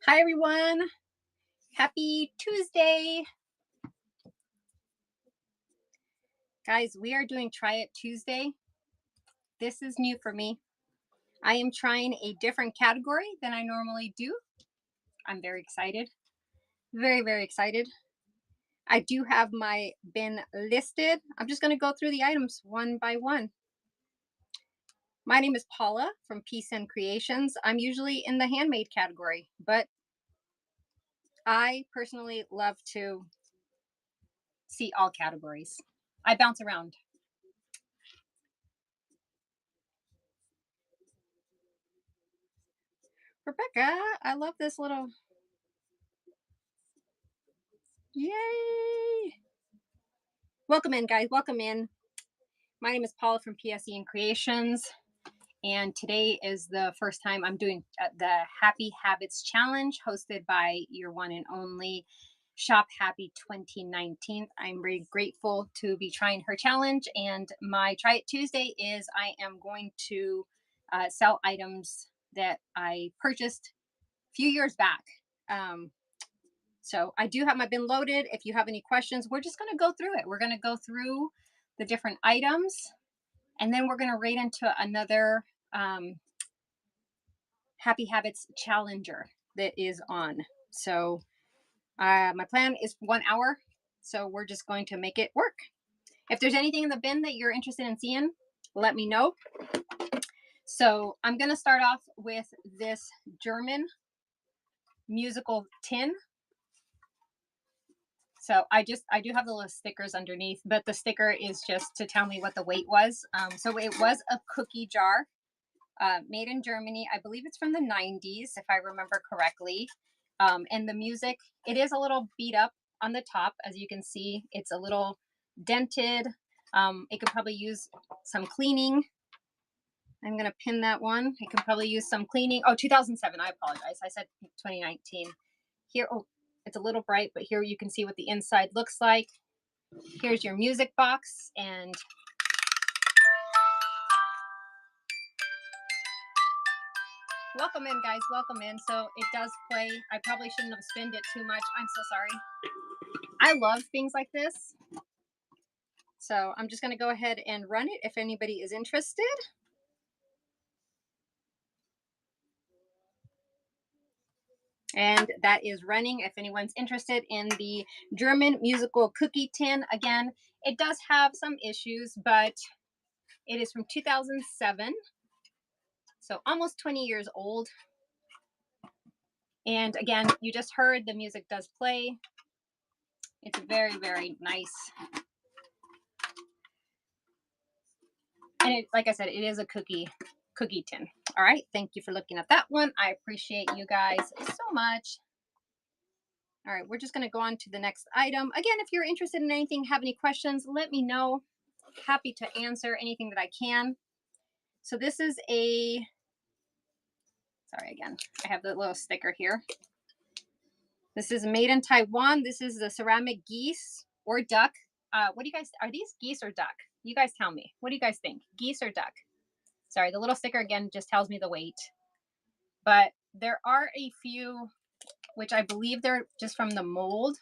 Hi, everyone. Happy Tuesday. Guys, we are doing Try It Tuesday. This is new for me. I am trying a different category than I normally do. I'm very excited. Very, very excited. I do have my bin listed. I'm just going to go through the items one by one. My name is Paula from Peace and Creations. I'm usually in the handmade category, but I personally love to see all categories. I bounce around. Rebecca, I love this little. Yay! Welcome in, guys. Welcome in. My name is Paula from PSE and Creations, and today is the first time I'm doing the Happy Habits Challenge hosted by your one and only Shop Happy 2019. I'm very grateful to be trying her challenge, and my Try It Tuesday is I am going to sell items that I purchased a few years back. So I do have my bin loaded. If you have any questions, we're just going to go through it. We're going to go through the different items, and then we're going to rate into another Happy Habits Challenger that is on. So my plan is 1 hour. So we're just going to make it work. If there's anything in the bin that you're interested in seeing, let me know. So I'm going to start off with this German musical tin. So I do have the little stickers underneath, but the sticker is just to tell me what the weight was. So it was a cookie jar made in Germany. I believe it's from the 90s, if I remember correctly. And the music, it is a little beat up on the top. As you can see, it's a little dented. It could probably use some cleaning. I'm going to pin that one. It can probably use some cleaning. Oh, 2007. I apologize. I said 2019. Here, oh, it's a little bright, but here you can see what the inside looks like. Here's your music box, and welcome in, guys. Welcome in. So it does play. I probably shouldn't have spinned it too much. I'm so sorry. I love things like this. So I'm just going to go ahead and run it if anybody is interested. And that is running if anyone's interested in the German musical cookie tin. Again, it does have some issues, but it is from 2007. So almost 20 years old. And again, you just heard the music does play. It's very, very nice. And it, like I said, it is a cookie tin. All right. Thank you for looking at that one. I appreciate you guys so much. All right. We're just going to go on to the next item. Again, if you're interested in anything, have any questions, let me know. Happy to answer anything that I can. So this is a, sorry, again, I have the little sticker here. This is made in Taiwan. This is the ceramic geese or duck. What do you guys, are these geese or duck? You guys tell me. What do you guys think? Geese or duck? Sorry, the little sticker again just tells me the weight. But there are a few, which I believe they're just from the mold.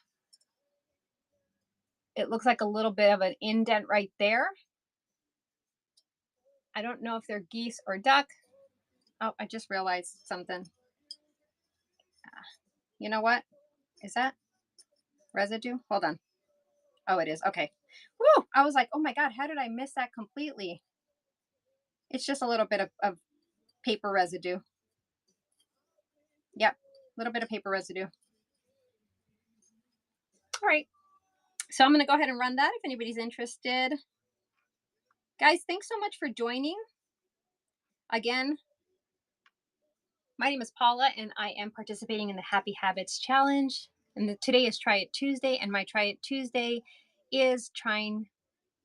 It looks like a little bit of an indent right there. I don't know if they're geese or duck. Oh, I just realized something. You know what? Is that residue? Hold on. Oh, it is. Okay. Woo! I was like, oh my God, how did I miss that completely? It's just a little bit of paper residue. Yep, a little bit of paper residue. All right. So I'm going to go ahead and run that if anybody's interested. Guys, thanks so much for joining. Again, my name is Paula, and I am participating in the Happy Habits Challenge. And today is Try It Tuesday, and my Try It Tuesday is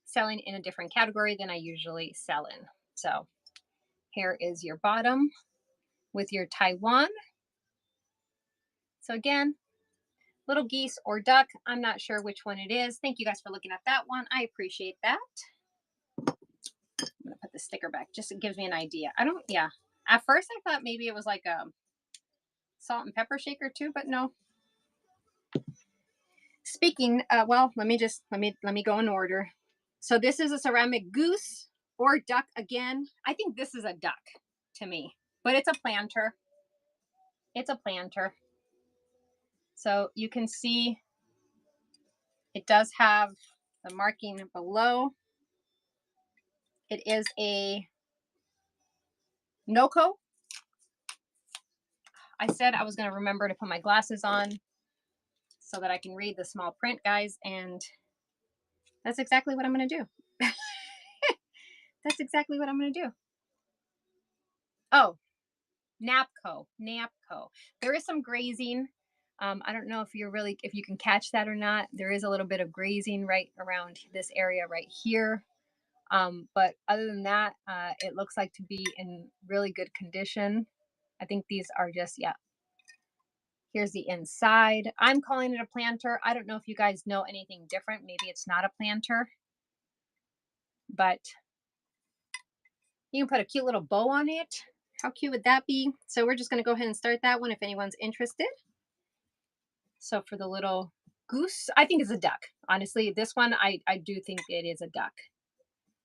selling in a different category than I usually sell in. So here is your bottom with your Taiwan. So again, little geese or duck. I'm not sure which one it is. Thank you guys for looking at that one. I appreciate that. I'm gonna put the sticker back. Just it gives me an idea. Yeah. At first I thought maybe it was like salt and pepper shaker too, but no. Speaking, well, let me go in order. So this is a ceramic goose or duck again. I think this is a duck to me, but it's a planter. It's a planter. So you can see it does have the marking below. It is a Noco. I said I was going to remember to put my glasses on so that I can read the small print, guys, and that's exactly what I'm going to do. That's exactly what I'm going to do. Oh, Napco. There is some grazing. I don't know if if you can catch that or not. There is a little bit of grazing right around this area right here. But other than that, it looks like to be in really good condition. I think these are just, yeah. Here's the inside. I'm calling it a planter. I don't know if you guys know anything different. Maybe it's not a planter, but you can put a cute little bow on it. How cute would that be? So we're just going to go ahead and start that one if anyone's interested. So for the little goose, I think it's a duck. Honestly, this one, I do think it is a duck.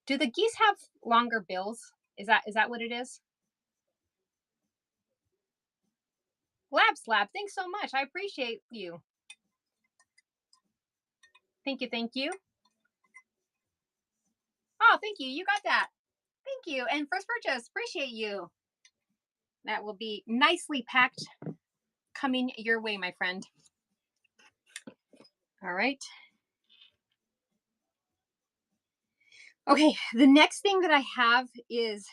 Do the geese have longer bills? Is that what it is? Lab Slab, thanks so much. I appreciate you. Thank you, thank you. Oh, thank you. You got that. Thank you. And first purchase, appreciate you. That will be nicely packed coming your way, my friend. All right. Okay, the next thing that I have is,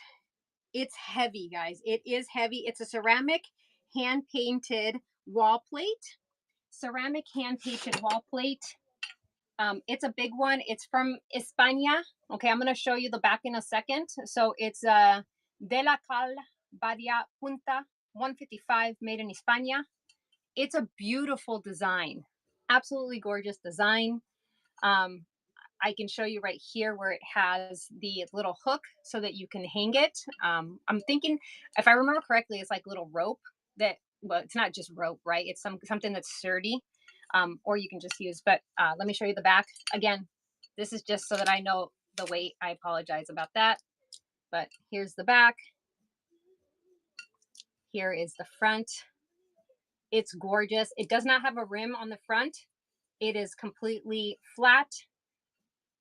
it's heavy, guys. It is heavy. It's a ceramic hand-painted wall plate. Ceramic hand-painted wall plate. It's a big one. It's from España. Okay, I'm going to show you the back in a second. So it's De la Cal Badia Punta 155, made in España. It's a beautiful design. Absolutely gorgeous design. I can show you right here where it has the little hook so that you can hang it. I'm thinking, if I remember correctly, it's like little rope that, well, it's not just rope, right? It's something that's sturdy, or you can just use, but let me show you the back. Again, this is just so that I know the weight. I apologize about that, but here's the back. Here is the front. It's gorgeous. It does not have a rim on the front. It is completely flat.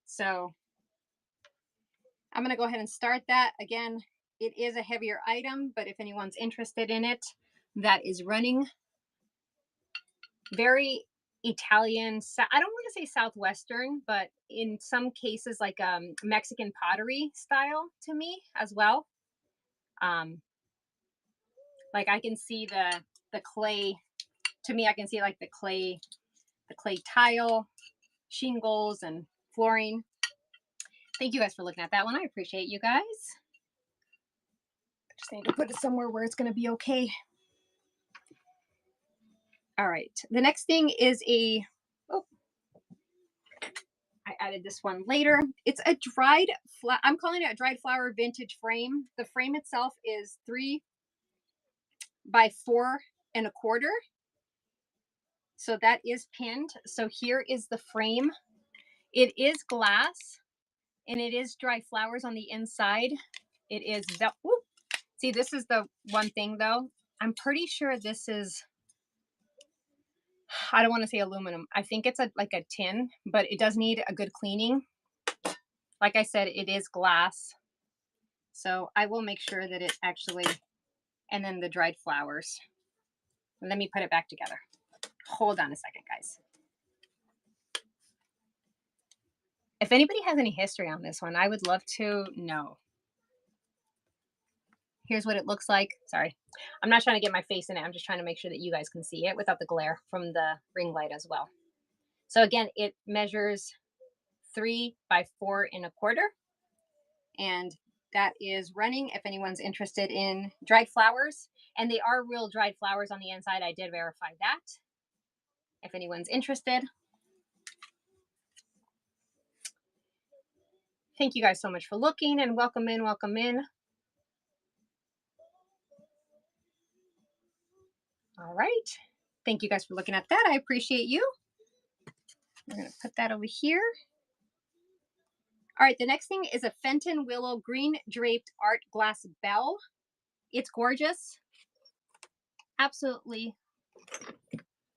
So I'm going to go ahead and start that. Again, it is a heavier item, but if anyone's interested in it, that is running. Very Italian. I don't want to say Southwestern, but in some cases like Mexican pottery style to me as well. Like I can see the clay. To me, I can see like the clay tile, shingles, and flooring. Thank you guys for looking at that one. I appreciate you guys. Just need to put it somewhere where it's going to be okay. All right. The next thing is I added this one later. It's a I'm calling it a dried flower vintage frame. The frame itself is 3 by 4 1/4. So that is pinned. So here is the frame. It is glass and it is dried flowers on the inside. It is see, this is the one thing though. I'm pretty sure this is, I don't want to say aluminum. I think it's like a tin, but it does need a good cleaning. Like I said, it is glass. So I will make sure that it actually, and then the dried flowers. Let me put it back together. Hold on a second, guys. If anybody has any history on this one, I would love to know. Here's what it looks like. Sorry, I'm not trying to get my face in it. I'm just trying to make sure that you guys can see it without the glare from the ring light as well. So again, it measures 3 by 4 1/4. And that is running if anyone's interested in dried flowers. And they are real dried flowers on the inside. I did verify that. If anyone's interested. Thank you guys so much for looking, and welcome in, welcome in. All right. Thank you guys for looking at that. I appreciate you. We're going to put that over here. All right, the next thing is a Fenton Willow Green Draped Art Glass Bell. It's gorgeous. Absolutely.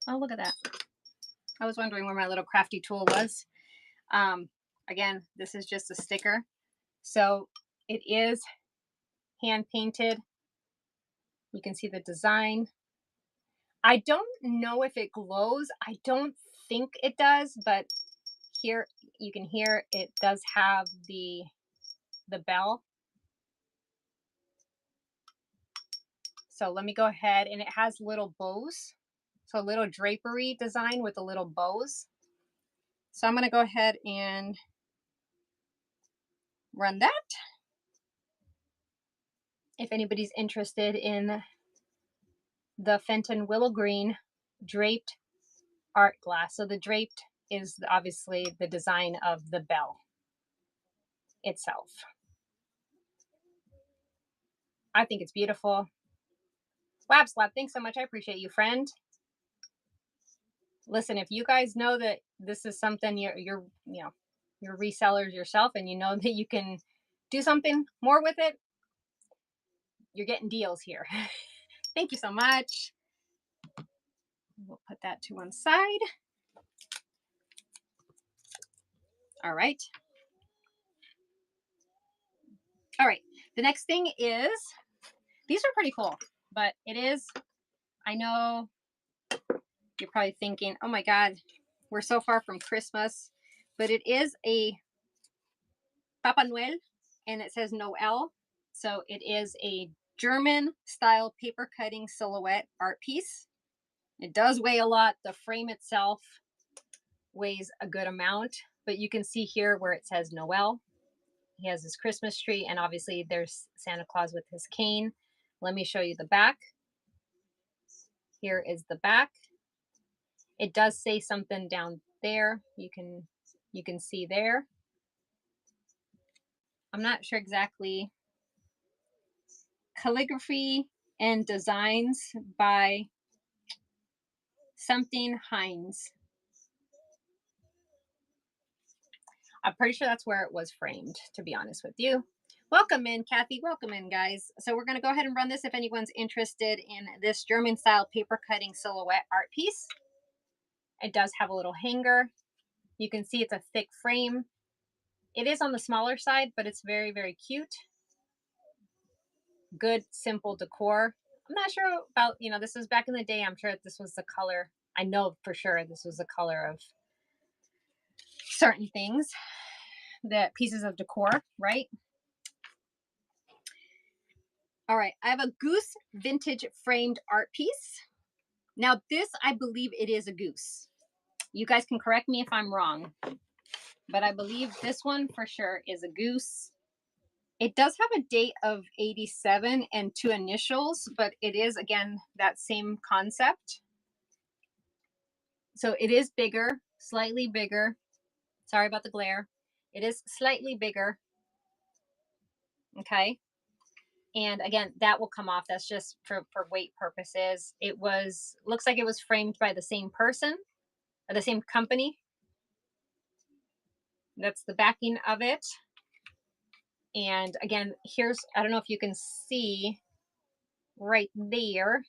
Oh, look at that. I was wondering where my little crafty tool was. Again, this is just a sticker. So it is hand painted. You can see the design. I don't know if it glows. I don't think it does, but here you can hear it does have the bell. So let me go ahead, and it has little bows. So a little drapery design with the little bows. So I'm going to go ahead and run that. If anybody's interested in the Fenton Willow Green Draped Art Glass. So the draped is obviously the design of the bell itself. I think it's beautiful. Lab Slab, thanks so much. I appreciate you, friend. Listen, if you guys know that this is something you're resellers yourself, and you know that you can do something more with it, you're getting deals here. Thank you so much. We'll put that to one side. All right. All right. The next thing is, these are pretty cool, but it is, I know you're probably thinking, oh my God, we're so far from Christmas, but it is a Papa Noel, and it says Noel. So it is a German style paper cutting silhouette art piece. It does weigh a lot. The frame itself weighs a good amount, but you can see here where it says Noel. He has his Christmas tree, and obviously there's Santa Claus with his cane. Let me show you the back. Here is the back. It does say something down there. You can see there. I'm not sure exactly. Calligraphy and designs by something Heinz. I'm pretty sure that's where it was framed, to be honest with you. Welcome in, Kathy. Welcome in, guys. So we're going to go ahead and run this if anyone's interested in this German style paper cutting silhouette art piece. It does have a little hanger. You can see it's a thick frame. It is on the smaller side, but it's very, very cute. Good, simple decor. I'm not sure about, this was back in the day. I'm sure this was the color. I know for sure this was the color of certain things, the pieces of decor, right? All right, I have a goose vintage framed art piece. Now this, I believe it is a goose. You guys can correct me if I'm wrong, but I believe this one for sure is a goose. It does have a date of 87 and 2 initials, but it is, again, that same concept. So it is bigger, slightly bigger. Sorry about the glare. It is slightly bigger. Okay. And again, that will come off. That's just for weight purposes. It looks like it was framed by the same person or the same company. That's the backing of it. And again, I don't know if you can see right there,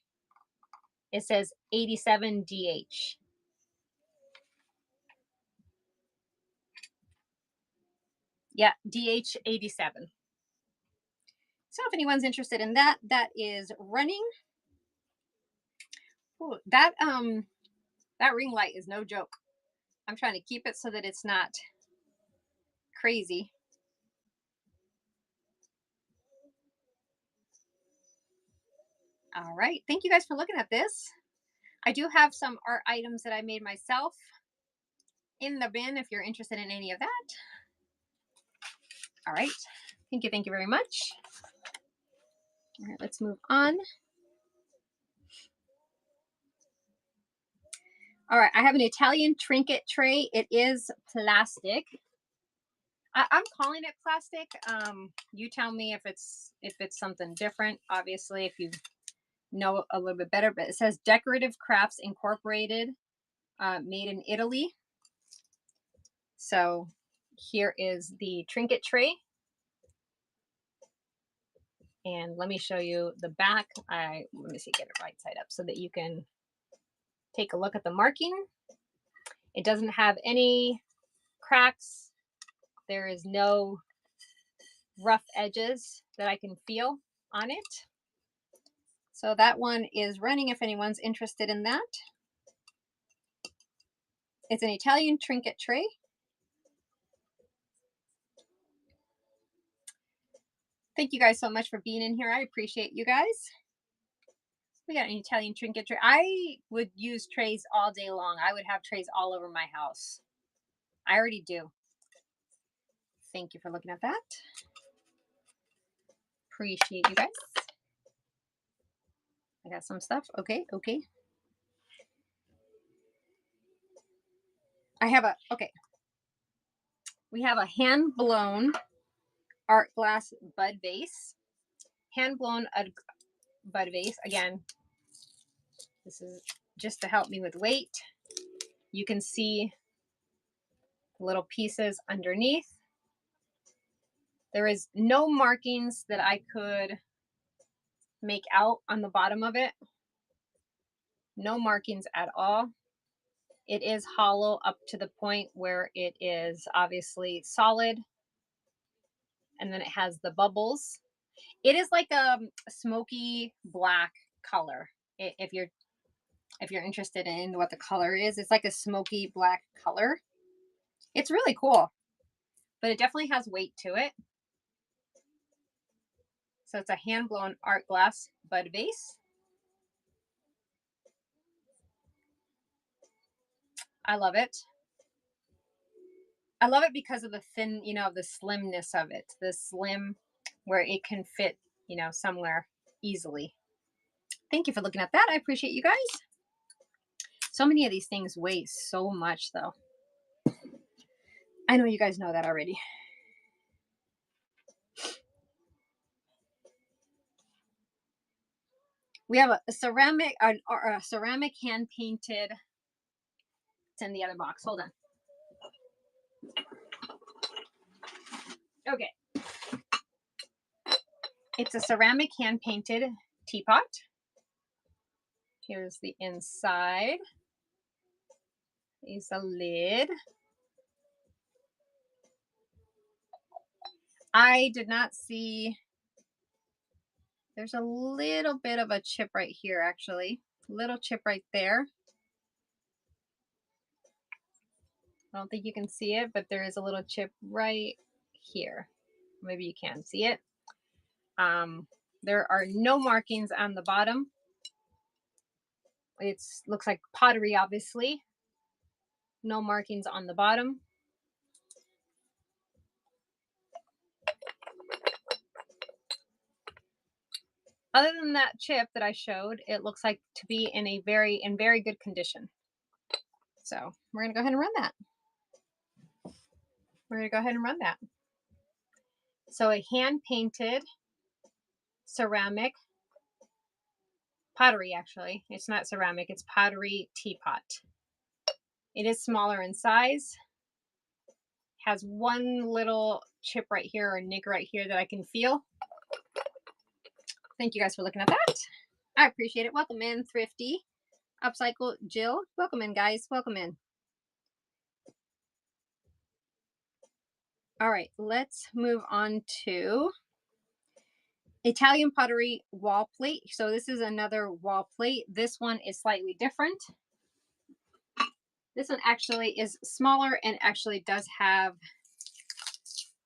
it says 87 DH. Yeah, DH 87. So if anyone's interested in that, that is running. Ooh, that ring light is no joke. I'm trying to keep it so that it's not crazy. All right, thank you guys for looking at this. I do have some art items that I made myself in the bin if you're interested in any of that. All right, thank you very much. All right, let's move on. All right, I have an Italian trinket tray. It is plastic. I'm calling it plastic. You tell me if it's something different. Obviously, if you know a little bit better, but it says Decorative Crafts Incorporated, made in Italy. So here is the trinket tray. And let me show you the back. Let me see, get it right side up so that you can take a look at the marking. It doesn't have any cracks. There is no rough edges that I can feel on it. So that one is running if anyone's interested in that. It's an Italian trinket tray. Thank you guys so much for being in here. I appreciate you guys. We got an Italian trinket tray. I would use trays all day long. I would have trays all over my house. I already do. Thank you for looking at that. Appreciate you guys. I got some stuff. Okay. We have a hand blown art glass bud vase. Hand blown bud vase. Again, this is just to help me with weight. You can see little pieces underneath. There is no markings that I could make out on the bottom of it. No markings at all. It is hollow up to the point where it is obviously solid. And then it has the bubbles. It is like a smoky black color. If you're interested in what the color is, it's like a smoky black color. It's really cool, but it definitely has weight to it. So it's a hand blown art glass bud vase. I love it. I love it because of the thin, the slimness of it, the slim where it can fit, somewhere easily. Thank you for looking at that. I appreciate you guys. So many of these things weigh so much though. I know you guys know that already. We have a ceramic or a ceramic hand painted. It's in the other box. Hold on. Okay. It's a ceramic hand painted teapot. Here's the inside. Is a lid. I did not see. There's a little bit of a chip right here, actually. Little chip right there. I don't think you can see it, but there is a little chip right here. Maybe you can see it. There are no markings on the bottom. It looks like pottery, obviously. No markings on the bottom. Other than that chip that I showed, it looks like to be in very good condition. So we're gonna go ahead and run that. So a hand painted ceramic pottery, actually. It's not ceramic, it's pottery teapot. It is smaller in size. Has one little chip right here or nick right here that I can feel. Thank you guys for looking at that. I appreciate it. Welcome in, Thrifty. Upcycle Jill. Welcome in, guys. Welcome in. All right, let's move on to Italian pottery wall plate. So this is another wall plate. This one is slightly different. This one actually is smaller and actually does have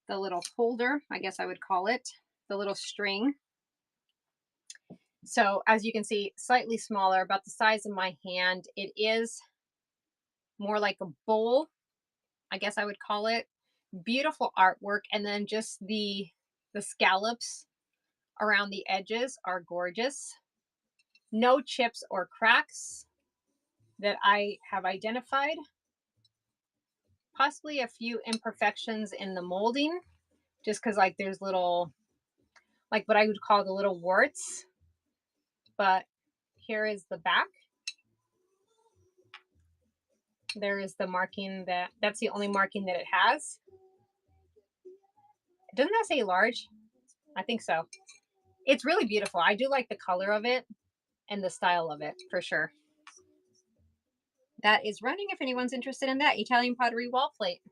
the little holder, I guess I would call it, the little string. So as you can see, slightly smaller, about the size of my hand. It is more like a bowl, I guess I would call it. Beautiful artwork, and then just the scallops around the edges are gorgeous. No chips or cracks that I have identified. Possibly a few imperfections in the molding, just because like there's little, like what I would call the little warts, but Here is the back. There is the marking that's the only marking that it has. Doesn't that say large? I think so. It's really beautiful. I do like the color of it and the style of it for sure. That is running if anyone's interested in that. Italian pottery wall plate.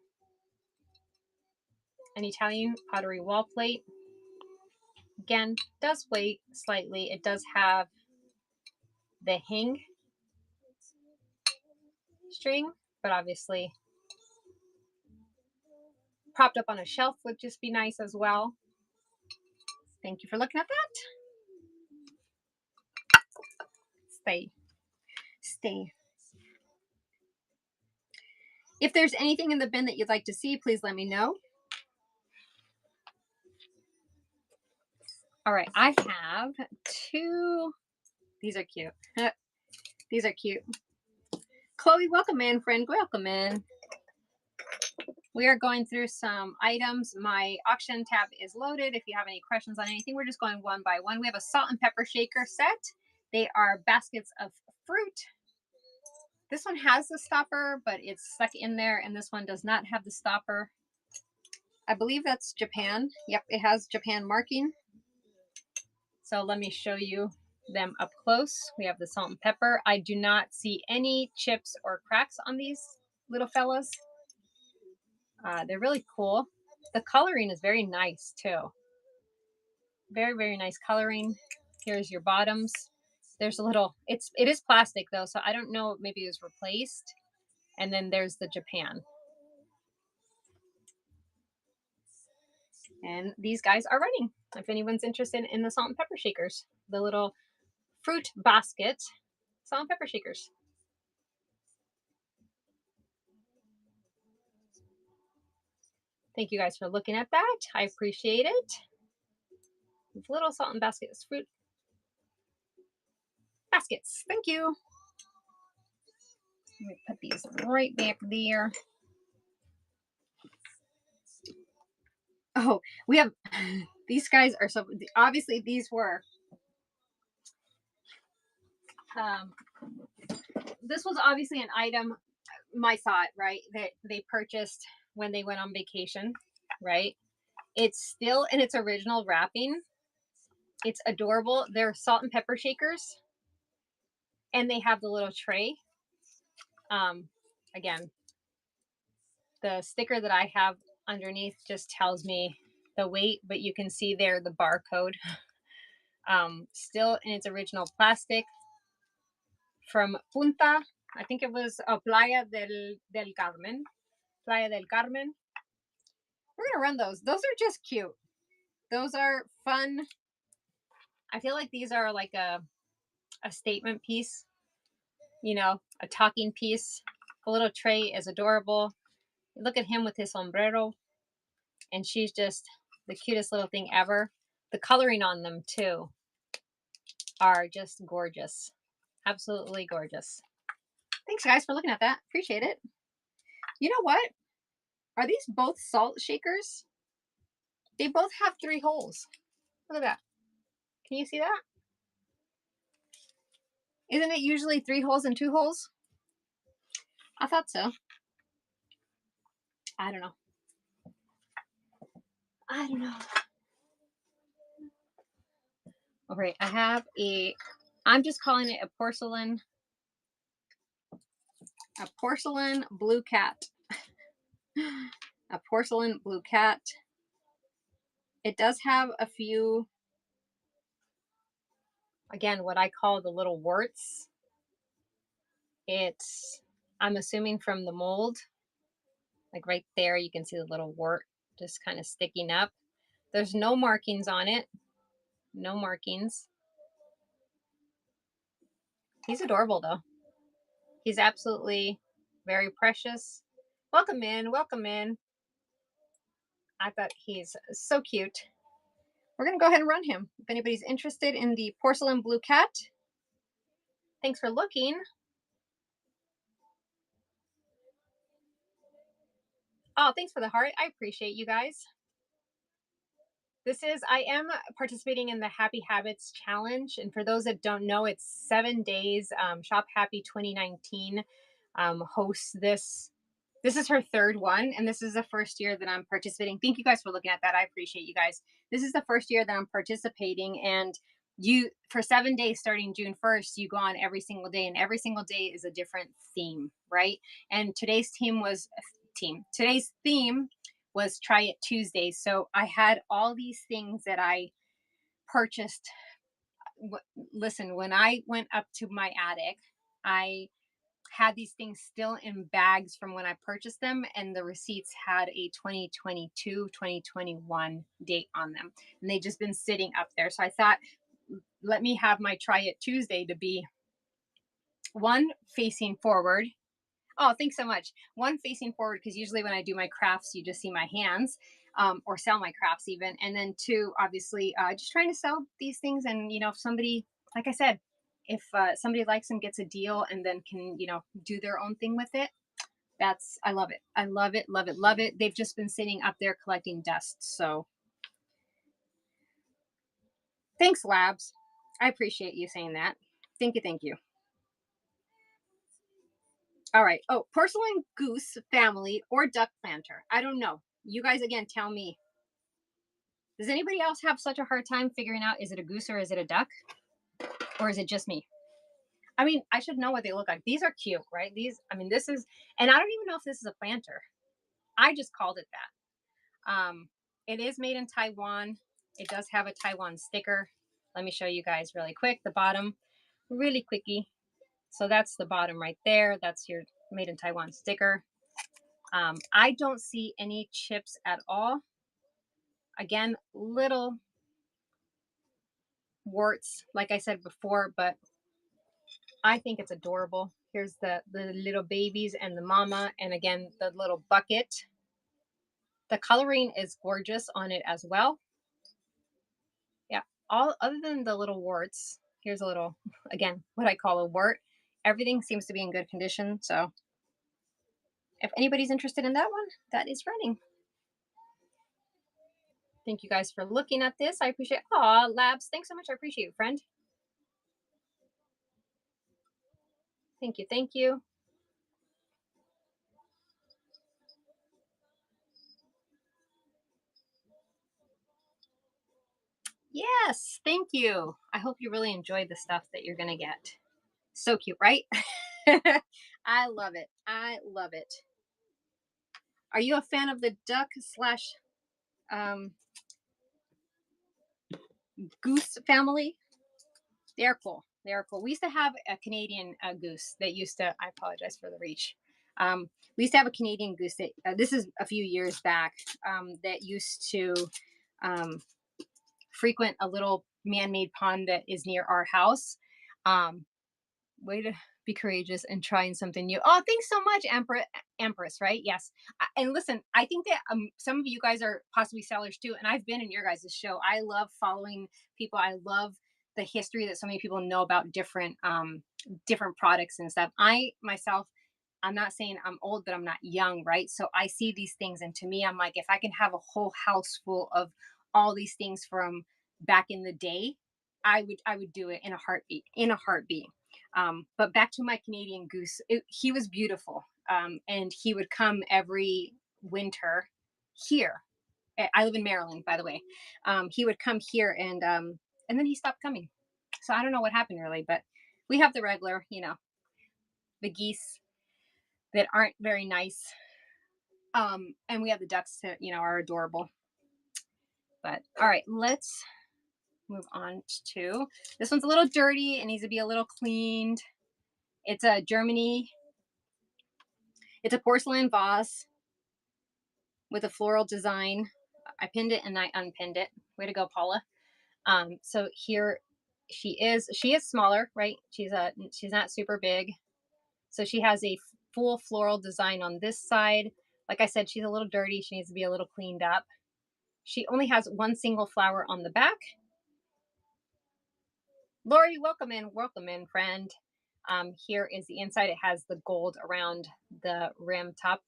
An Italian pottery wall plate. Again, does weigh slightly. It does have the hang string, but obviously propped up on a shelf would just be nice as well. Thank you for looking at that. Stay. If there's anything in the bin that you'd like to see, please let me know. All right, I have two. These are cute. These are cute. Chloe, welcome in, friend. Welcome in. We are going through some items. My auction tab is loaded. If you have any questions on anything, we're just going one by one. We have a salt and pepper shaker set. They are baskets of fruit. This one has the stopper, but it's stuck in there, and this one does not have the stopper. I believe that's Japan. Yep, it has Japan marking. So let me show you them up close. We have the salt and pepper. I do not see any chips or cracks on these little fellas. They're really cool. The coloring is very nice too. Very, very nice coloring. Here's your bottoms. There's a little, it is plastic though, so I don't know, maybe it was replaced. And then there's the Japan. And these guys are running. If anyone's interested in the salt and pepper shakers, the little fruit basket salt and pepper shakers. Thank you guys for looking at that. I appreciate it. Little salt and baskets, fruit baskets. Thank you. Let me put these right back there. Oh, we have these guys are so obviously these were this was obviously an item, my thought, right, that they purchased when they went on vacation, right? It's still in its original wrapping. It's adorable. They're salt and pepper shakers, and they have the little tray. Again, the sticker that I have underneath just tells me the weight, but you can see there the barcode. Still in its original plastic from Punta. I think it was Playa del Carmen. Playa del Carmen. We're gonna run those. Those are just cute. Those are fun. I feel like these are like a statement piece, you know, a talking piece. The little tray is adorable. Look at him with his sombrero, and she's just the cutest little thing ever. The coloring on them too are just gorgeous. Absolutely gorgeous. Thanks guys for looking at that. Appreciate it. You know what? Are these both salt shakers? They both have 3 holes. Look at that. Can you see that? Isn't it usually 3 holes and 2 holes? I thought so. I don't know. I don't know. All right, I have I'm just calling it a porcelain blue cat. A porcelain blue cat. It does have a few, again, what I call the little warts. It's, I'm assuming from the mold, like right there, you can see the little wart just kind of sticking up. There's no markings on it. No markings. He's adorable though. He's absolutely very precious. Welcome in, welcome in. I thought he's so cute. We're gonna go ahead and run him. If anybody's interested in the porcelain blue cat, thanks for looking. Oh, thanks for the heart. I appreciate you guys. I am participating in the Happy Habits Challenge. And for those that don't know, it's 7 days. Shop Happy 2019 hosts this. This is her third one, and this is the first year that I'm participating. Thank you guys for looking at that. I appreciate you guys. This is the first year that I'm participating, and you for 7 days starting June 1st, you go on every single day, and every single day is a different theme, right? And today's theme was Try It Tuesday. So I had all these things that I purchased. Listen, when I went up to my attic, I had these things still in bags from when I purchased them, and the receipts had a 2022, 2021 date on them. And they just been sitting up there. So I thought, let me have my Try It Tuesday to be one facing forward. Oh, thanks so much. One facing forward, because usually when I do my crafts, you just see my hands, or sell my crafts even. And then two, obviously, just trying to sell these things. And, if somebody, like I said, if somebody likes them, gets a deal, and then can, do their own thing with it, I love it. I love it, love it, love it. They've just been sitting up there collecting dust. So thanks, Labs. I appreciate you saying that. Thank you, thank you. All right. Oh, porcelain goose family or duck planter. I don't know. You guys again tell me. Does anybody else have such a hard time figuring out, is it a goose or is it a duck? Or is it just me? I mean, I should know what they look like. These are cute, right? This is, and I don't even know if this is a planter. I just called it that. It is made in Taiwan. It does have a Taiwan sticker. Let me show you guys really quick. The bottom, really quickie. So that's the bottom right there. That's your made in Taiwan sticker. I don't see any chips at all. Again, little warts, like I said before, but I think it's adorable. Here's the little babies and the mama, and again, the little bucket. The coloring is gorgeous on it as well. Yeah, all other than the little warts. Here's a little, again, what I call a wart. Everything seems to be in good condition. So if anybody's interested in that one, that is running. Thank you guys for looking at this. I appreciate it. Aw, Labs, thanks so much. I appreciate it, friend. Thank you, thank you. Yes, thank you. I hope you really enjoyed the stuff that you're gonna get. So cute, right? I love it. I love it. Are you a fan of the duck slash um, goose family? They're cool. They're cool. We used to have a Canadian goose that used to. I apologize for the reach. We used to have a Canadian goose that this is a few years back, that used to um, frequent a little man-made pond that is near our house. Way to be courageous and trying something new. Oh, thanks so much, Empress. Right? Yes. And listen, I think that some of you guys are possibly sellers too, and I've been in your guys' show. I love following people. I love the history that so many people know about different products and stuff. I myself, I'm not saying I'm old, but I'm not young, right? So I see these things, and to me, I'm like, if I can have a whole house full of all these things from back in the day, I would do it in a heartbeat. In a heartbeat. But back to my Canadian goose, he was beautiful, and he would come every winter here. I live in Maryland, by the way. He would come here, and then he stopped coming. So I don't know what happened really, but we have the regular, the geese that aren't very nice. And we have the ducks that, are adorable. But all right, let's move on to this one's a little dirty and needs to be a little cleaned. It's a Germany. It's a porcelain vase with a floral design. I pinned it and I unpinned it. Way to go, Paula. So here she is. She is smaller, right? She's not super big. So she has a full floral design on this side. Like I said, she's a little dirty. She needs to be a little cleaned up. She only has one single flower on the back. Lori, welcome in, friend. Here is the inside. It has the gold around the rim top.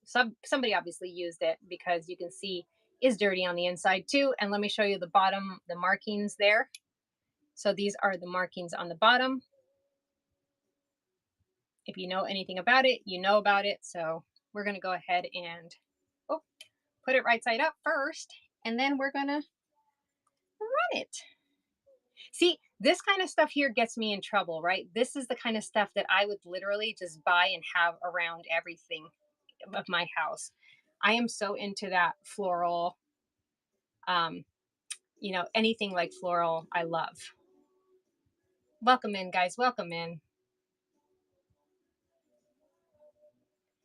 Somebody obviously used it because you can see is dirty on the inside too. And let me show you the bottom, the markings there. So these are the markings on the bottom. If you know anything about it, you know about it. So we're going to go ahead and put it right side up first, and then we're going to run it. See, this kind of stuff here gets me in trouble, right? This is the kind of stuff that I would literally just buy and have around everything of my house. I am so into that floral, um, anything like floral, I love. Welcome in, guys. Welcome in.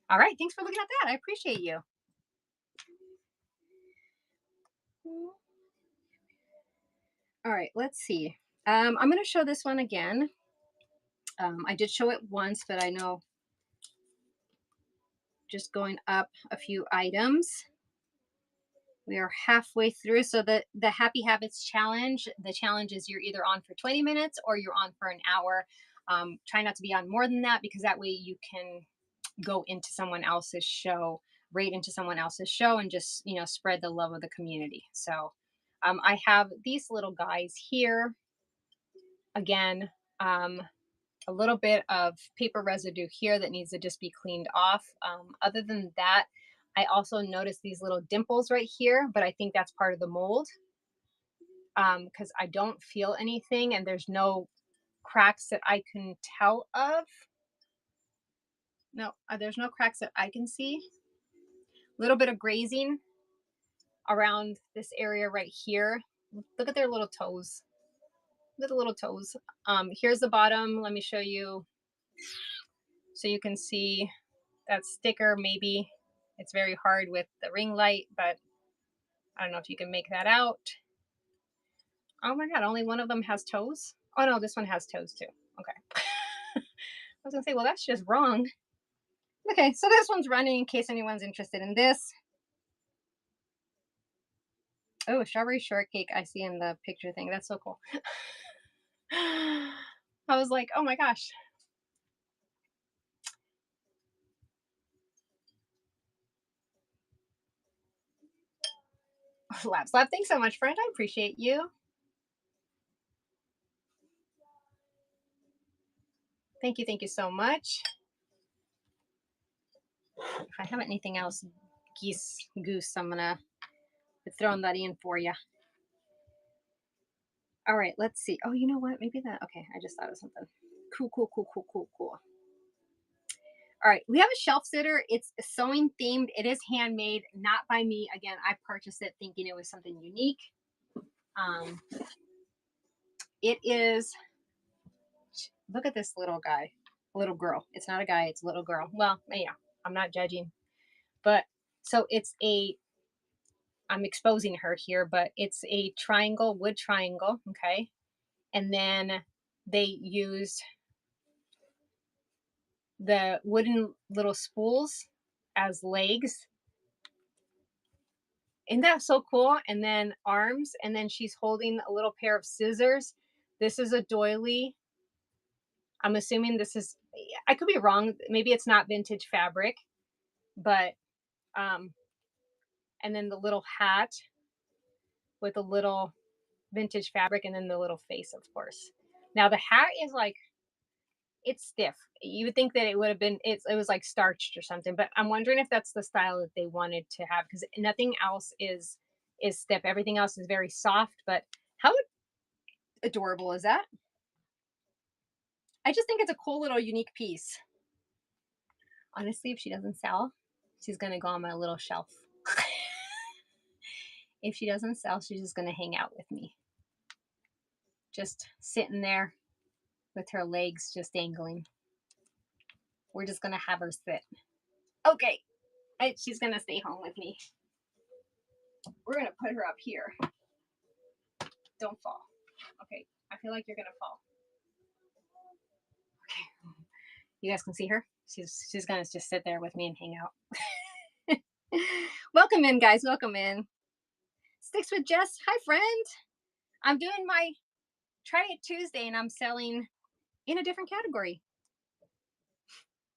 All right. Thanks for looking at that. I appreciate you. All right. Let's see. I'm going to show this one again. I did show it once, but I know just going up a few items. We are halfway through. So the Happy Habits Challenge, the challenge is you're either on for 20 minutes or you're on for an hour. Try not to be on more than that, because that way you can go into someone else's show, rate into someone else's show, and just, spread the love of the community. So I have these little guys here. Again, a little bit of paper residue here that needs to just be cleaned off. Other than that, I also noticed these little dimples right here, but I think that's part of the mold, because I don't feel anything and there's no cracks that I can tell of. No, there's no cracks that I can see. A little bit of grazing around this area right here. Look at their little toes. Look at the little toes. Here's the bottom. Let me show you so you can see that sticker. Maybe it's very hard with the ring light, but I don't know if you can make that out. Oh my God, only one of them has toes? Oh no, this one has toes too. Okay. I was gonna say, well, that's just wrong. Okay, so this one's running in case anyone's interested in this. Oh, strawberry shortcake I see in the picture thing. That's so cool. I was like, oh my gosh. Lab Slab, thanks so much, friend. I appreciate you. Thank you so much. If I have anything else, goose, I'm gonna be throwing that in for you. All right, let's see. Oh, you know what? Maybe that. Okay, I just thought of something. Cool. All right, we have a shelf sitter. It's sewing themed. It is handmade, not by me. Again, I purchased it thinking it was something unique. It is. Look at this little guy, little girl. It's not a guy. It's a little girl. Well, yeah, I'm not judging, but so it's a. I'm exposing her here, but it's a triangle, wood triangle. Okay, and then they used the wooden little spools as legs. Isn't that so cool? And then arms, and then she's holding a little pair of scissors. This is a doily. I'm assuming this is, I could be wrong. Maybe it's not vintage fabric, but, and then the little hat with a little vintage fabric, and then the little face, of course. Now the hat is like, it's stiff. You would think that it would have been, it was like starched or something, but I'm wondering if that's the style that they wanted to have, because nothing else is stiff. Everything else is very soft. But how adorable is that? I just think it's a cool little unique piece. Honestly, if she doesn't sell, she's gonna go on my little shelf. If she doesn't sell, she's just gonna hang out with me, just sitting there with her legs just dangling. We're just gonna have her sit. Okay, she's gonna stay home with me. We're gonna put her up here. Don't fall. Okay, I feel like you're gonna fall. Okay, you guys can see her. She's gonna just sit there with me and hang out. Welcome in, guys. Welcome in. Sticks with Jess. Hi, friend. I'm doing my Try It Tuesday, and I'm selling in a different category.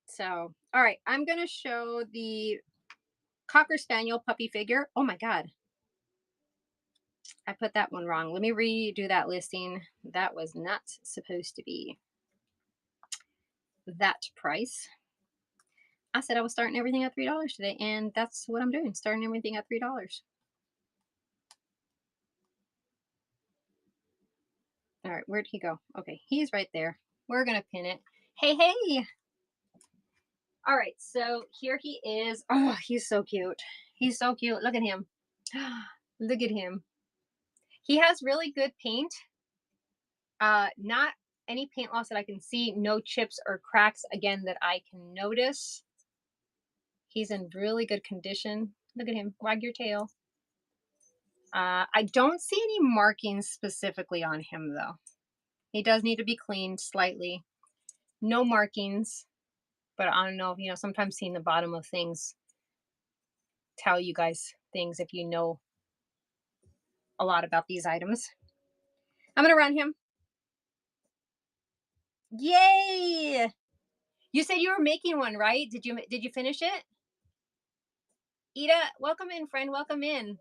So, all right, I'm gonna show the Cocker Spaniel puppy figure. Oh my God. I put that one wrong. Let me redo that listing. That was not supposed to be that price. I said I was starting everything at $3 today, and that's what I'm doing, starting everything at $3. All right, where'd he go? Okay, he's right there. We're gonna pin it. Hey, hey. All right, so here he is. Oh, he's so cute. He's so cute. Look at him. Look at him. He has really good paint. Not any paint loss that I can see. No chips or cracks, again, that I can notice. He's in really good condition. Look at him. Wag your tail. I don't see any markings specifically on him, though. He does need to be cleaned slightly. No markings, but I don't know. Sometimes seeing the bottom of things tell you guys things if you know a lot about these items. I'm gonna run him. Yay! You said you were making one, right? Did you finish it? Ida, welcome in, friend. Welcome in.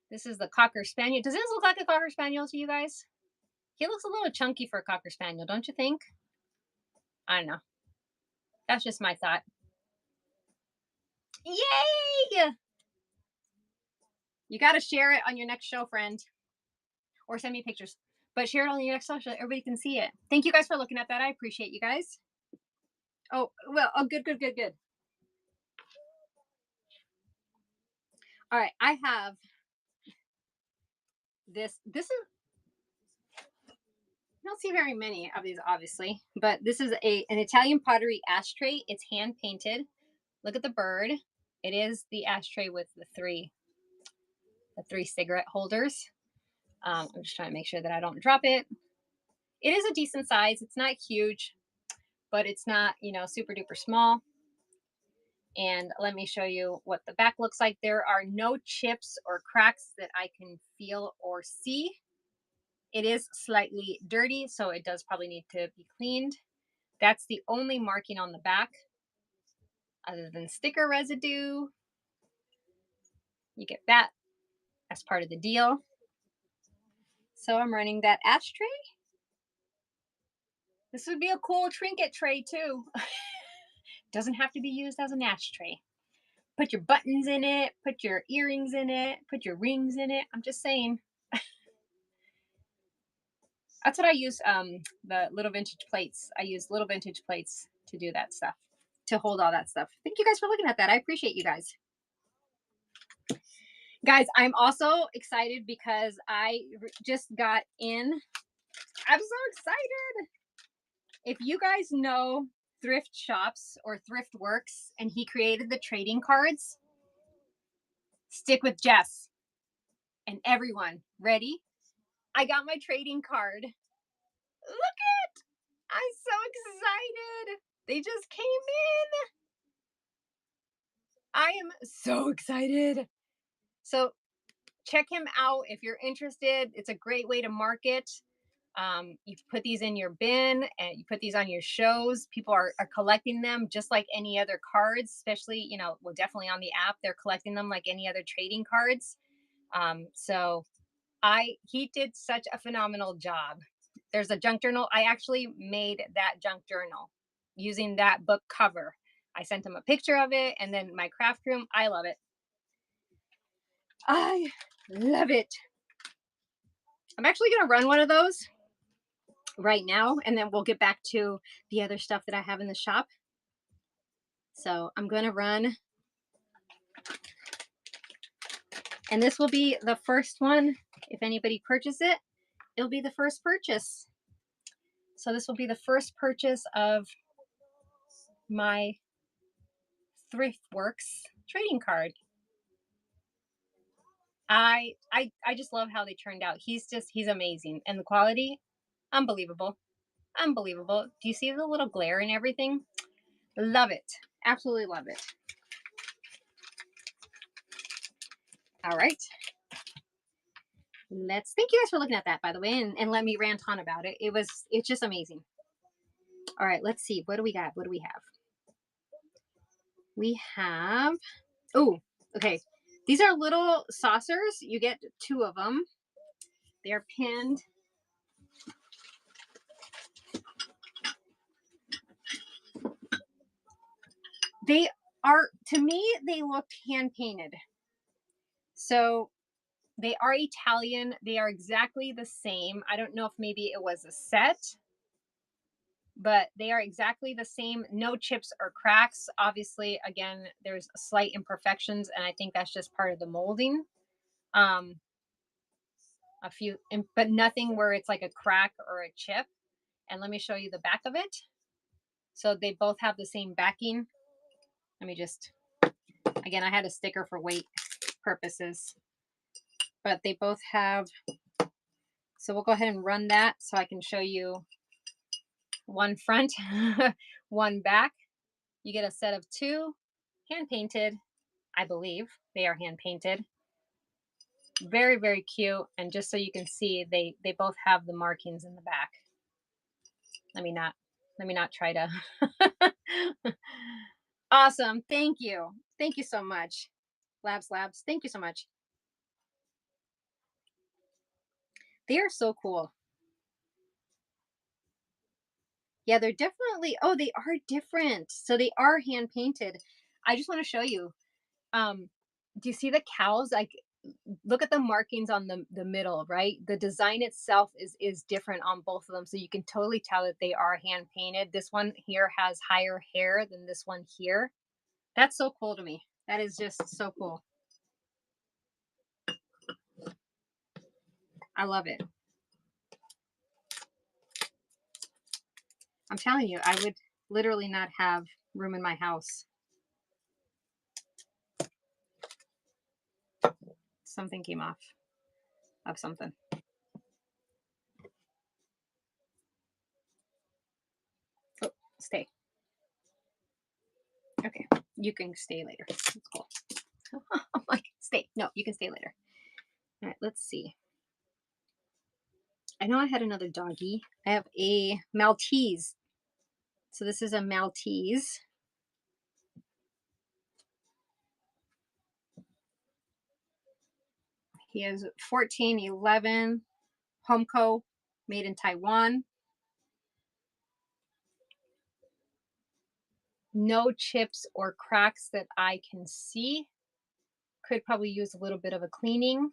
This is the Cocker Spaniel. Does this look like a Cocker Spaniel to you guys? He looks a little chunky for a Cocker Spaniel, don't you think? I don't know. That's just my thought. Yay! You got to share it on your next show, friend. Or send me pictures. But share it on your next show so everybody can see it. Thank you guys for looking at that. I appreciate you guys. Oh, well, good. All right, I have this. This is, I don't see very many of these, obviously, but this is an Italian pottery ashtray. It's hand painted. Look at the bird. It is the ashtray with the three cigarette holders. I'm just trying to make sure that I don't drop it. It is a decent size. It's not huge, but it's not, super duper small. And let me show you what the back looks like. There are no chips or cracks that I can feel or see. It is slightly dirty, so it does probably need to be cleaned. That's the only marking on the back, other than sticker residue. You get that as part of the deal. So I'm running that ashtray. This would be a cool trinket tray too. Doesn't have to be used as an ashtray. Put your buttons in it, put your earrings in it, put your rings in it. I'm just saying. That's what I use, the little vintage plates. I use little vintage plates to do that stuff, to hold all that stuff. Thank you guys for looking at that. I appreciate you guys. Guys, I'm also excited because I just got in. I'm so excited. If you guys know Thrift Shops or Thrift Works and he created the trading cards, stick with Jess and everyone. Ready? I got my trading card. Look it! I'm so excited. They just came in. I am so excited. So check him out if you're interested. It's a great way to market. You put these in your bin and you put these on your shows. People are collecting them just like any other cards, especially, well, definitely on the app. They're collecting them like any other trading cards. So he did such a phenomenal job. There's a junk journal. I actually made that junk journal using that book cover. I sent him a picture of it, and then my craft room. I love it. I love it. I'm actually going to run one of those right now, and then we'll get back to the other stuff that I have in the shop. So I'm going to run, and this will be the first one. If anybody purchases it, it'll be the first purchase. So this will be the first purchase of my Thrift Works trading card. I just love how they turned out. He's amazing, and the quality, unbelievable. Do you see the little glare and everything? Love it. Absolutely love it. All right. Thank you guys for looking at that, by the way, and let me rant on about it. It's just amazing. All right, let's see. What do we got? We have, oh, okay. These are little saucers. You get 2 of them. They're pinned. They are, to me, they looked hand painted. So they are Italian. They are exactly the same. I don't know if maybe it was a set, but they are exactly the same. No chips or cracks. Obviously, again, there's slight imperfections, and I think that's just part of the molding. Um, a few, but nothing where it's like a crack or a chip. And let me show you the back of it. So they both have the same backing. Let me just, again, I had a sticker for weight purposes, but they both have, so we'll go ahead and run that so I can show you one front, one back. You get a set of 2, hand painted. I believe they are hand painted. Very, very cute. And just so you can see, they both have the markings in the back. Let me not try to. Awesome. Thank you. Thank you so much. Labs. Thank you so much. They are so cool. Yeah, they're definitely, oh, they are different. So they are hand painted. I just want to show you. Do you see the cows? Like, look at the markings on the middle, right? The design itself is different on both of them. So you can totally tell that they are hand painted. This one here has higher hair than this one here. That's so cool to me. That is just so cool. I love it. I'm telling you, I would literally not have room in my house. Something came off of something. Oh, stay. Okay, you can stay later. That's cool. I'm like, stay. No, you can stay later. All right, let's see. I know I had another doggy. I have a Maltese. So this is a Maltese. He is 1411 Homco, made in Taiwan. No chips or cracks that I can see. Could probably use a little bit of a cleaning.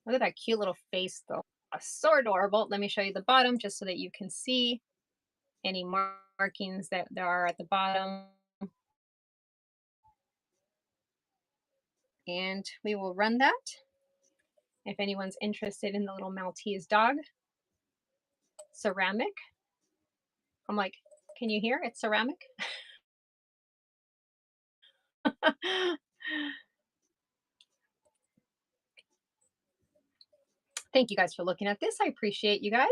Look at that cute little face though. So adorable. Let me show you the bottom just so that you can see any markings that there are at the bottom. And we will run that if anyone's interested in the little Maltese dog. Ceramic. I'm like, can you hear? It's ceramic. Thank you guys for looking at this. I appreciate you guys.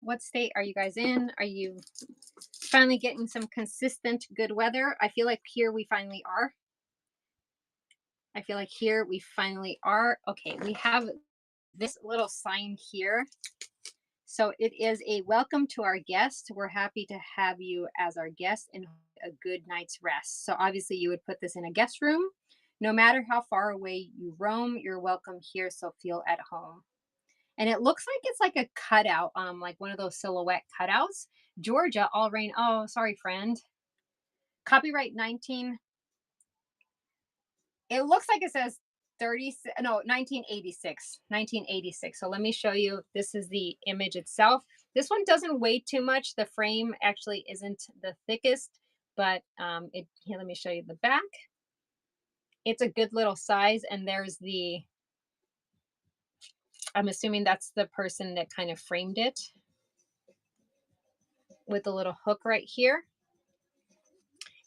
What state are you guys in? Are you finally getting some consistent good weather? I feel like here we finally are. I feel like here we finally are. Okay, we have this little sign here. So it is a welcome to our guest. We're happy to have you as our guest and a good night's rest. So obviously you would put this in a guest room. No matter how far away you roam, you're welcome here. So feel at home. And it looks like it's like a cutout, like one of those silhouette cutouts. Georgia, all rain. Oh, sorry, friend. Copyright 19. It looks like it says 30, no, 1986. 1986. So let me show you. This is the image itself. This one doesn't weigh too much. The frame actually isn't the thickest, but here, let me show you the back. It's a good little size, and there's the, I'm assuming that's the person that kind of framed it with a little hook right here.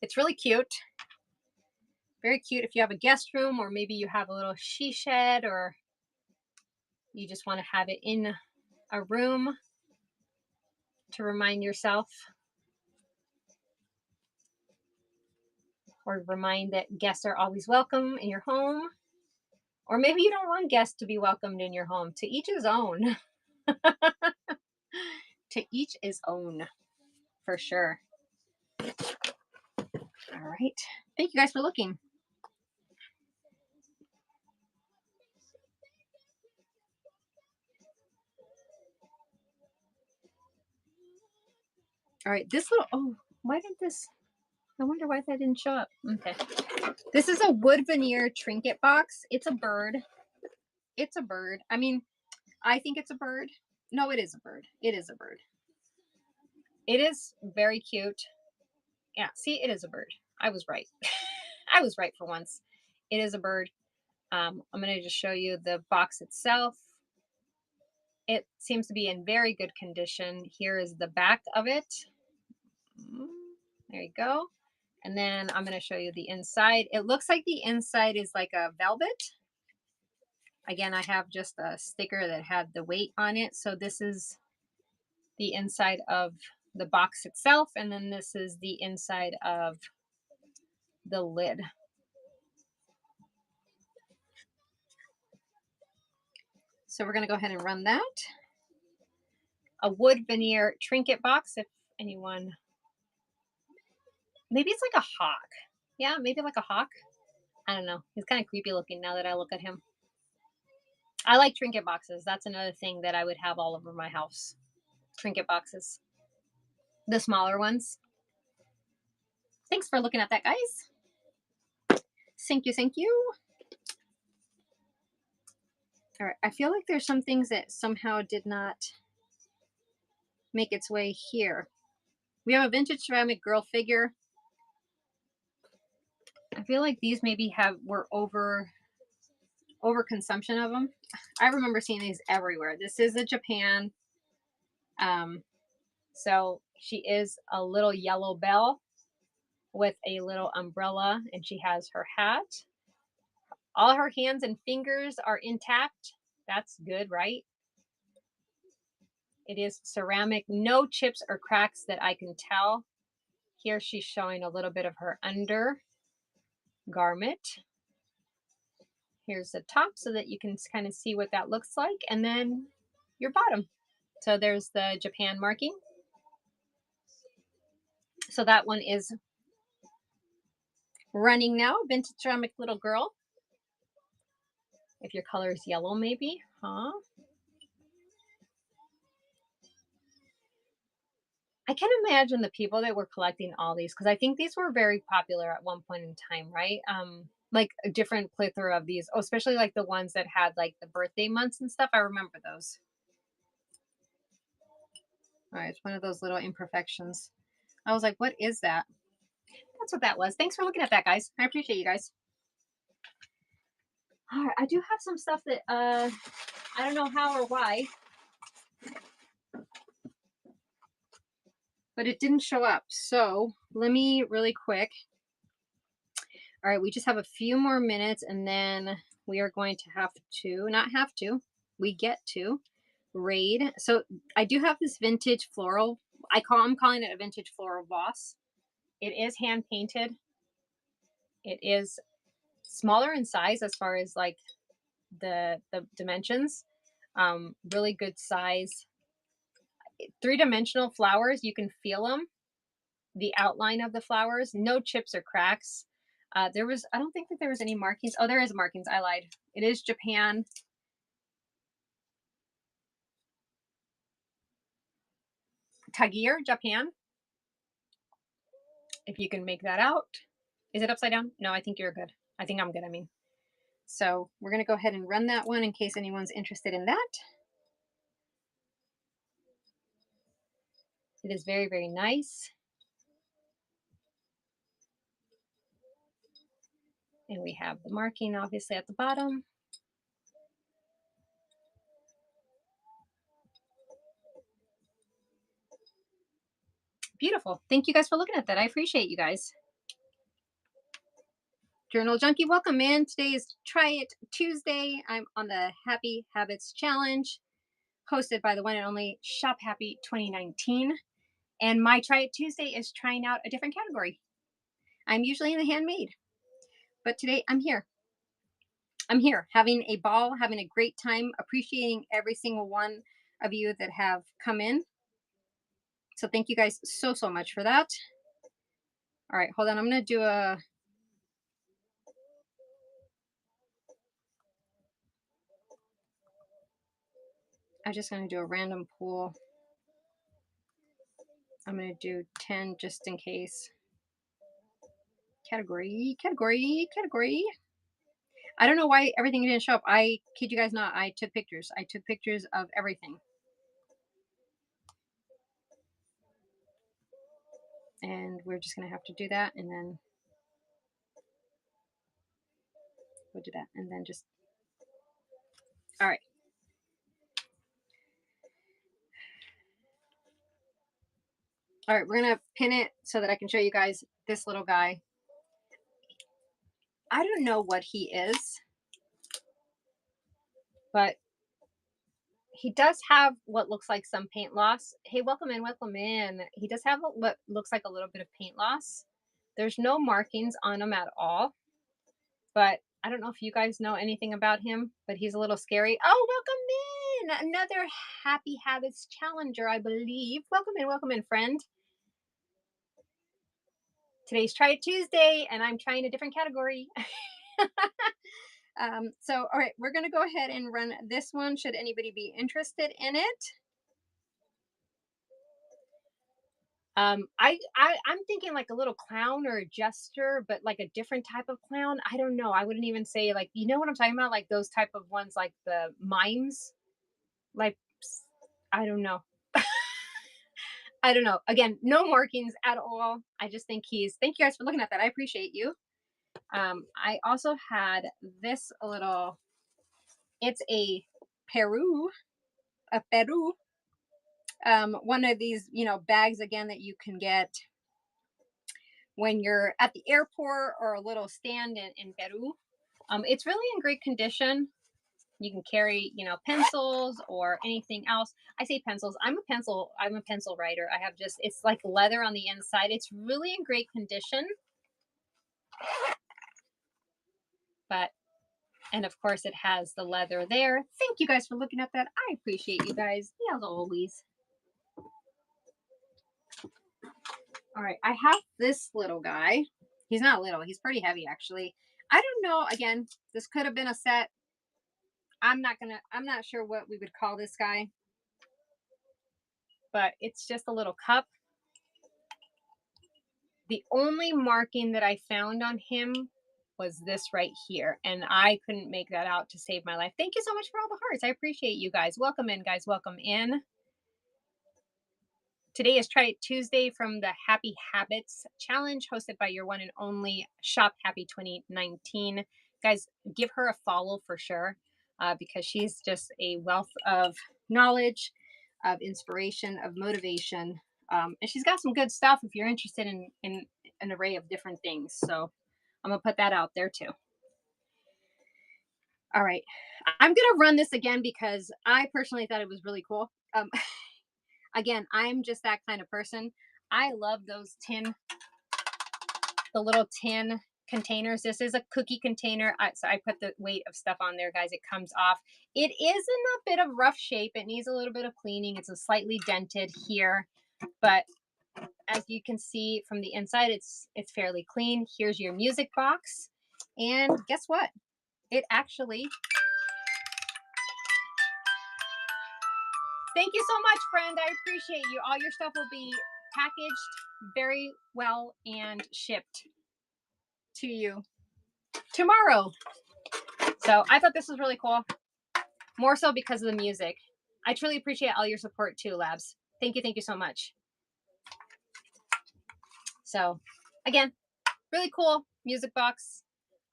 It's really cute. Very cute if you have a guest room, or maybe you have a little she shed, or you just want to have it in a room to remind yourself, or remind that guests are always welcome in your home. Or maybe you don't want guests to be welcomed in your home. To each his own. to each his own, for sure. All right. Thank you guys for looking. All right. This little, oh, why did this, I wonder why that didn't show up. Okay. This is a wood veneer trinket box. It's a bird. It's a bird. I mean, I think it's a bird. No, it is a bird. It is a bird. It is very cute. Yeah, see, it is a bird. I was right. I was right for once. It is a bird. I'm going to just show you the box itself. It seems to be in very good condition. Here is the back of it. There you go. And then I'm going to show you the inside. It looks like the inside is like a velvet. Again, I have just a sticker that had the weight on it. So this is the inside of the box itself. And then this is the inside of the lid. So we're going to go ahead and run that. A wood veneer trinket box, if anyone, maybe it's like a hawk. Yeah, maybe like a hawk. I don't know. He's kind of creepy looking now that I look at him. I like trinket boxes. That's another thing that I would have all over my house. Trinket boxes. The smaller ones. Thanks for looking at that, guys. Thank you, thank you. All right, I feel like there's some things that somehow did not make its way here. We have a vintage ceramic girl figure. I feel like these maybe were over consumption of them. I remember seeing these everywhere. This is a Japan. So she is a little yellow bell with a little umbrella, and she has her hat. All her hands and fingers are intact. That's good, right? It is ceramic, no chips or cracks that I can tell. Here she's showing a little bit of her under garment. Here's the top so that you can kind of see what that looks like, and then your bottom. So there's the Japan marking. So that one is running now, vintage ceramic little girl. If your color is yellow, maybe, huh? I can imagine the people that were collecting all these, because I think these were very popular at one point in time, right? Like a different plethora of these, especially like the ones that had like the birthday months and stuff. I remember those. All right, it's one of those little imperfections. I was like, what is that? That's what that was. Thanks for looking at that, guys. I appreciate you guys. All right, I do have some stuff that I don't know how or why, but it didn't show up. So let me really quick. All right, we just have a few more minutes, and then we are going to have to, not have to, we get to raid. So I do have this vintage floral. I'm calling it a vintage floral vase. It is hand painted. It is smaller in size as far as like the dimensions. Really good size. 3-dimensional flowers, you can feel them. The outline of the flowers, no chips or cracks. I don't think that there was any markings. Oh, there is markings. I lied. It is Japan. Tagir, Japan. If you can make that out. Is it upside down? No, I think you're good. I think I'm good, I mean. So we're going to go ahead and run that one in case anyone's interested in that. It is very, very nice. And we have the marking obviously at the bottom. Beautiful. Thank you guys for looking at that. I appreciate you guys. Journal Junkie, welcome in. Today is Try It Tuesday. I'm on the Happy Habits Challenge, hosted by the one and only Shop Happy 2019. And my Try It Tuesday is trying out a different category. I'm usually in the handmade, but today I'm here. I'm here having a ball, having a great time, appreciating every single one of you that have come in. So thank you guys so, so much for that. All right, hold on. I'm going to do I'm just going to do a random pool. I'm going to do 10 just in case. Category, category, category. I don't know why everything didn't show up. I kid you guys not. I took pictures. I took pictures of everything. And we're just going to have to do that. And then we'll do that. And then just, all right. All right, we're going to pin it so that I can show you guys this little guy. I don't know what he is, but he does have what looks like some paint loss. Hey, welcome in, welcome in. He does have what looks like a little bit of paint loss. There's no markings on him at all, but I don't know if you guys know anything about him, but he's a little scary. Oh, welcome in. Another Happy Habits Challenger, I believe. Welcome in, friend. Today's Try It Tuesday, and I'm trying a different category. So, all right, we're going to go ahead and run this one. Should anybody be interested in it? I'm thinking like a little clown or a jester, but like a different type of clown. I don't know. I wouldn't even say like, you know what I'm talking about? Like those type of ones, like the mimes. Like, I don't know. I don't know. Again, no markings at all. I just think thank you guys for looking at that. I appreciate you. I also had this little, it's a Peru, one of these, bags again that you can get when you're at the airport or a little stand in Peru. It's really in great condition. You can carry, pencils or anything else. I say pencils. I'm a pencil writer. It's like leather on the inside. It's really in great condition. And of course it has the leather there. Thank you guys for looking at that. I appreciate you guys, as always. All right, I have this little guy. He's not little. He's pretty heavy, actually. I don't know. Again, this could have been a set. I'm not sure what we would call this guy, but it's just a little cup. The only marking that I found on him was this right here, and I couldn't make that out to save my life. Thank you so much for all the hearts. I appreciate you guys. Welcome in, guys. Welcome in. Today is Try It Tuesday from the Happy Habits Challenge hosted by your one and only Shop Happy 2019. Guys, give her a follow for sure because she's just a wealth of knowledge, of inspiration, of motivation. And she's got some good stuff if you're interested in an array of different things. So I'm going to put that out there too. All right. I'm going to run this again because I personally thought it was really cool. Again, I'm just that kind of person. I love the little tin containers. This is a cookie container. So I put the weight of stuff on there, guys. It comes off. It is in a bit of rough shape. It needs a little bit of cleaning. It's a slightly dented here, but as you can see from the inside, it's fairly clean. Here's your music box. And guess what? It actually, thank you so much, friend. I appreciate you. All your stuff will be packaged very well and shipped to you tomorrow. So I thought this was really cool. More so because of the music. I truly appreciate all your support too, Labs. Thank you so much. So again, really cool music box.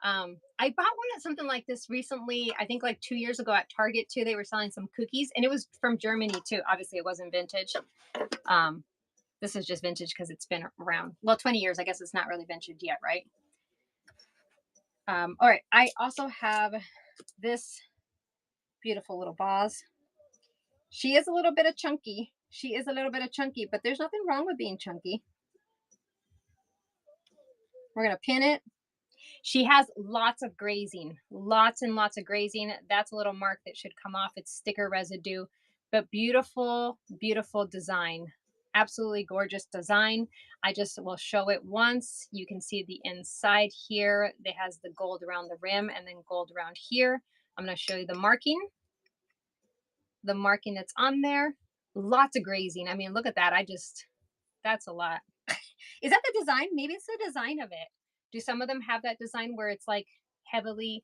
I bought one of something like this recently, I think like 2 years ago at Target too. They were selling some cookies and it was from Germany too. Obviously it wasn't vintage. This is just vintage because it's been around. Well, 20 years. I guess it's not really vintage yet, right? All right. I also have this beautiful little vase. She is a little bit of chunky. But there's nothing wrong with being chunky. We're going to pin it. She has lots of grazing, lots and lots of grazing. That's a little mark that should come off. It's sticker residue, but beautiful, beautiful design. Absolutely gorgeous design. I just will show it once. You can see the inside here. It has the gold around the rim and then gold around here. I'm going to show you the marking that's on there. Lots of grazing. I mean, look at that. That's a lot. Is that the design? Maybe it's the design of it. Do some of them have that design where it's like heavily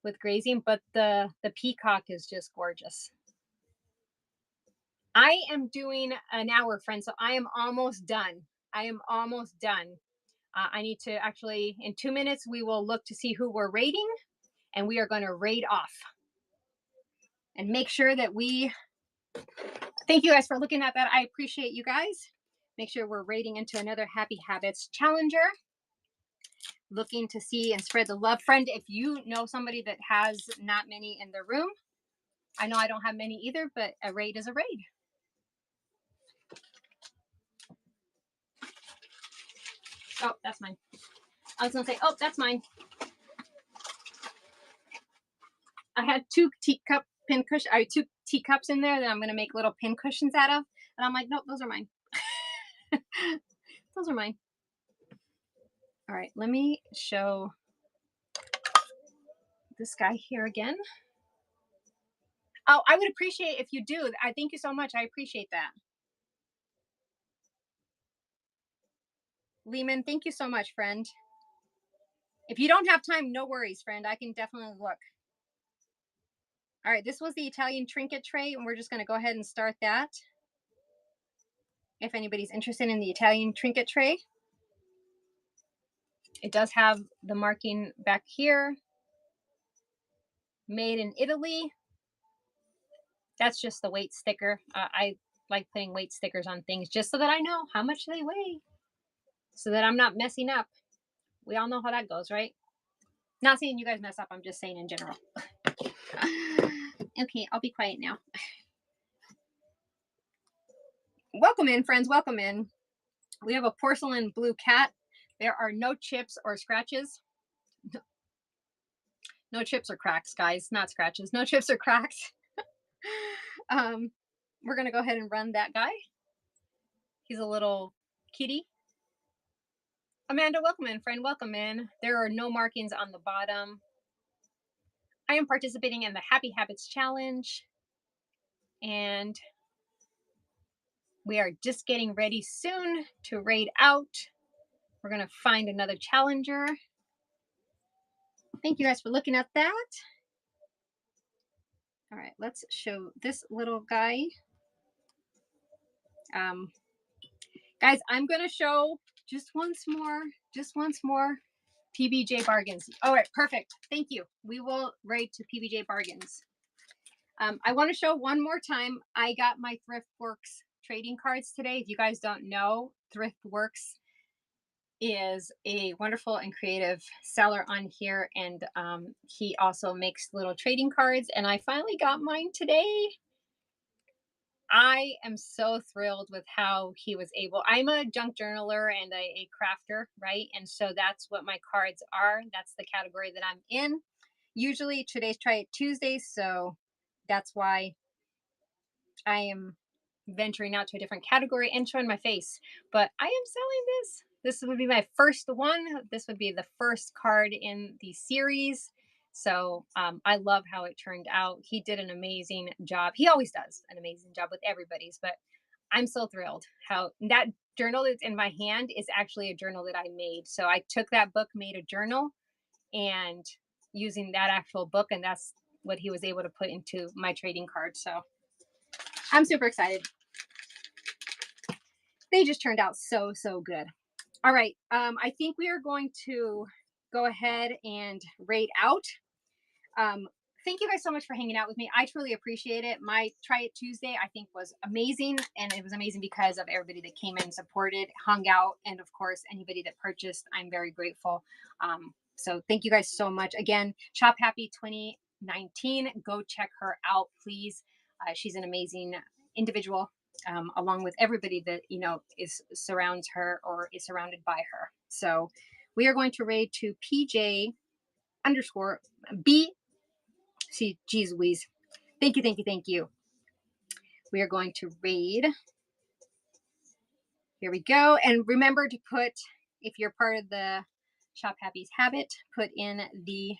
with grazing, but the peacock is just gorgeous. I am doing an hour, friends, so I am almost done. I am almost done. I need to actually, in 2 minutes, we will look to see who we're rating, and we are going to raid off and make sure that we. Thank you guys for looking at that. I appreciate you guys. Make sure we're rating into another Happy Habits Challenger. Looking to see and spread the love. Friend, if you know somebody that has not many in the room, I know I don't have many either, but a raid is a raid. Oh, that's mine. I was going to say, oh, that's mine. I had two teacup pin cushions, two teacups in there that I'm going to make little pin cushions out of. And I'm like, nope, those are mine. Those are mine. All right, let me show this guy here again. Oh, I would appreciate if you do. I thank you so much. I appreciate that. Lehman, thank you so much, friend. If you don't have time, no worries, friend. I can definitely look. All right, this was the Italian trinket tray, and we're just going to go ahead and start that. If anybody's interested in the Italian trinket tray, it does have the marking back here. Made in Italy. That's just the weight sticker. I like putting weight stickers on things just so that I know how much they weigh, so that I'm not messing up. We all know how that goes, right? Not saying you guys mess up. I'm just saying in general. Okay, I'll be quiet now. Welcome in, friends. Welcome in. We have a porcelain blue cat. There are no chips or scratches. No chips or cracks, guys. Not scratches. No chips or cracks. We're going to go ahead and run that guy. He's a little kitty. Amanda, welcome in, friend. Welcome in. There are no markings on the bottom. I am participating in the Happy Habits Challenge, and we are just getting ready soon to raid out. We're going to find another challenger. Thank you guys for looking at that. All right, let's show this little guy. Guys, I'm going to show just once more, PBJ bargains. All right, perfect. Thank you. We will raid to PBJ bargains. I want to show one more time. I got my ThriftWorks trading cards today. If you guys don't know, ThriftWorks is a wonderful and creative seller on here, and he also makes little trading cards, and I finally got mine today. I am so thrilled with how he was able. I'm a junk journaler and a crafter, right? And so that's what my cards are. That's the category that I'm in. Usually today's Try It Tuesday, so that's why I am venturing out to a different category and showing my face. But I am selling this. This would be my first one. This would be the first card in the series. So I love how it turned out. He did an amazing job. He always does an amazing job with everybody's, but I'm so thrilled how that journal that's in my hand is actually a journal that I made. So I took that book, made a journal, and using that actual book, and that's what he was able to put into my trading card. So I'm super excited. They just turned out so, so good. All right. I think we are going to go ahead and raid out. Thank you guys so much for hanging out with me. I truly appreciate it. My Try It Tuesday, I think, was amazing. And it was amazing because of everybody that came in, supported, hung out, and of course, anybody that purchased. I'm very grateful. So thank you guys so much. Again, Shop Happy 2019. Go check her out, please. She's an amazing individual, along with everybody that, you know, surrounds her or is surrounded by her. So we are going to raid to PJ underscore B. See, geez Louise. Thank you, thank you, thank you. We are going to raid Here we go. And remember to put, if you're part of the Shop Happy's habit, put in the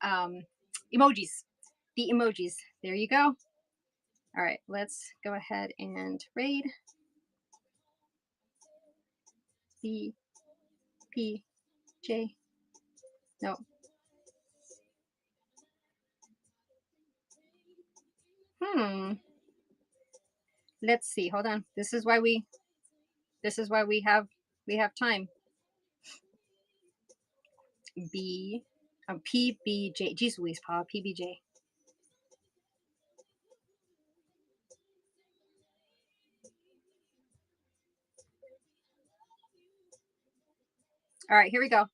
um, emojis. The emojis. There you go. All right, let's go ahead and raid B P J. No. Let's see. Hold on. This is why we have time. B PBJ. Jeez Louise, Paul. PBJ. All right, here we go.